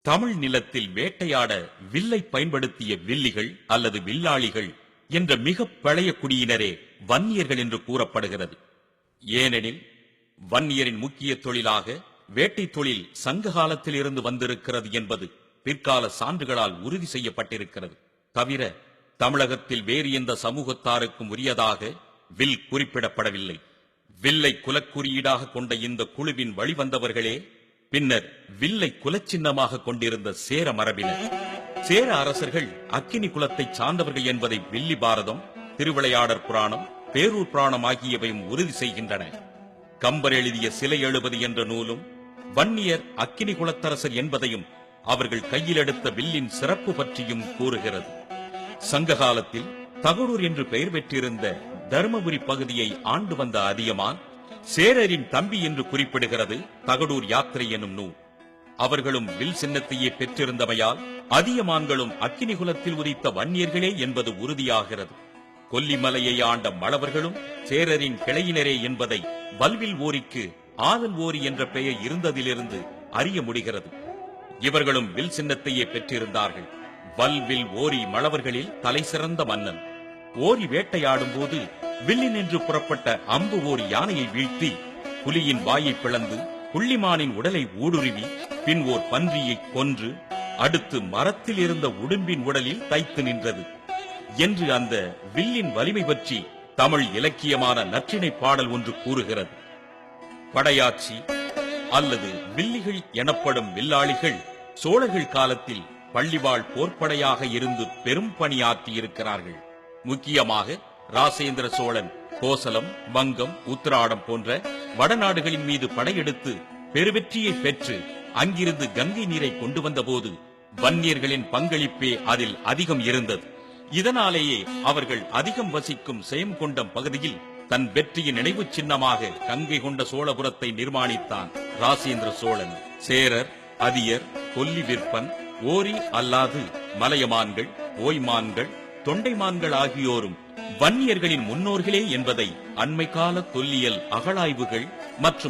தமிழ் நிலத்தில் வேட்டையாட வில்லை பயன்படுத்திய வில்லிகள் அல்லது வில்லாளிகள் என்ற மிக பழைய குடியினரே வன்னியர்கள் என்று கூறப்படுகிறது. ஏனெனில் வன்னியரின் முக்கிய தொழிலாக வேட்டை தொழில் சங்க காலத்தில் இருந்து வந்திருக்கிறது என்பது பிற்கால சான்றுகளால் உறுதி செய்யப்பட்டிருக்கிறது. தவிர தமிழகத்தில் வேறு எந்த சமூகத்தாருக்கும் உரியதாக வில் குறிப்பிடப்படவில்லை. வில்லை குலக்குறியீடாக கொண்ட இந்த குழுவின் வழிவந்தவர்களே பின்னர் வில்லை குலச்சின்னமாக கொண்டிருந்த சேர மரபினர். சேர அரசர்கள் அக்கினி குலத்தை சார்ந்தவர்கள் என்பதை வில்லி பாரதம், திருவிளையாடற் புராணம், பேரூர் புராணம் ஆகியவையும் உறுதி செய்கின்றன. கம்பர் எழுதிய சிலை எழுபது என்ற நூலும் வன்னியர் அக்கினி குலத்தரசர் என்பதையும் அவர்கள் கையில் எடுத்த வில்லின் சிறப்பு பற்றியும் கூறுகிறது. சங்க காலத்தில் தகடூர் என்று பெயர் பெற்றிருந்த தருமபுரி பகுதியை ஆண்டு வந்த அதியமான் சேரரின் தம்பி என்று குறிப்பிடுகிறது தகடூர் யாத்திரை எனும் நூல். அவர்களும் வில் சின்னத்தையே பெற்றிருந்தமையால் அதியமான்களும் அக்கினி குலத்தில் உதித்த வன்னியர்களே என்பது உறுதியாகிறது. கொல்லிமலையை ஆண்ட மழவர்களும் சேரரின் கிளையினரே என்பதை வல்வில் ஓரிக்கு ஆதல் ஓரி என்ற பெயர் இருந்ததிலிருந்து அறிய முடிகிறது. இவர்களும் வில் சின்னத்தையே பெற்றிருந்தார்கள். வல்வில் ஓரி மழவர்களில் தலை சிறந்த மன்னன். ஓரி வேட்டையாடும் போது வில்லினின்று புறப்பட்ட அம்பு ஓர் யானையை வீழ்த்தி புலியின் வாயை பிளந்து புள்ளிமானின் உடலை ஊடுருவி பின் ஓர் பன்றியை கொன்று அடுத்து மரத்தில் இருந்த உடும்பின் உடலில் தைத்து நின்றது என்று அந்த வில்லின் வலிமை பற்றி தமிழ் இலக்கியமான நற்றிணை பாடல் ஒன்று கூறுகிறது. படையாச்சி அல்லது வில்லிகள் எனப்படும் வில்லாளிகள் சோழர்கள் காலத்தில் பள்ளிவாழ் போர்ப்படையாக இருந்து பெரும் பணியாற்றி இருக்கிறார்கள். முக்கியமாக ராசேந்திர சோழன் கோசலம், வங்கம், உத்திராடம் போன்ற வடநாடுகளின் மீது படையெடுத்து பெருவெற்றியை பெற்று அங்கிருந்து கங்கை நீரை கொண்டு வந்தபோது வன்னியர்களின் பங்களிப்பே அதில் அதிகம் இருந்தது. இதனாலேயே அவர்கள் அதிகம் வசிக்கும் செயங்கொண்டம் பகுதியில் தன் வெற்றியின் நினைவு சின்னமாக கங்கை கொண்ட சோழபுரத்தை நிர்மாணித்தான் ராசேந்திர சோழன். சேரர், அதியர், கொல்லி விற்பன், ஓரி அல்லாது மலையமான்கள், ஓய்மான்கள், தொண்டைமான்கள் ஆகியோரும் வன்னியர்களின் முன்னோர்களே என்பதை அண்மைக்கால தொல்லியல் அகழாய்வுகள் மற்றும்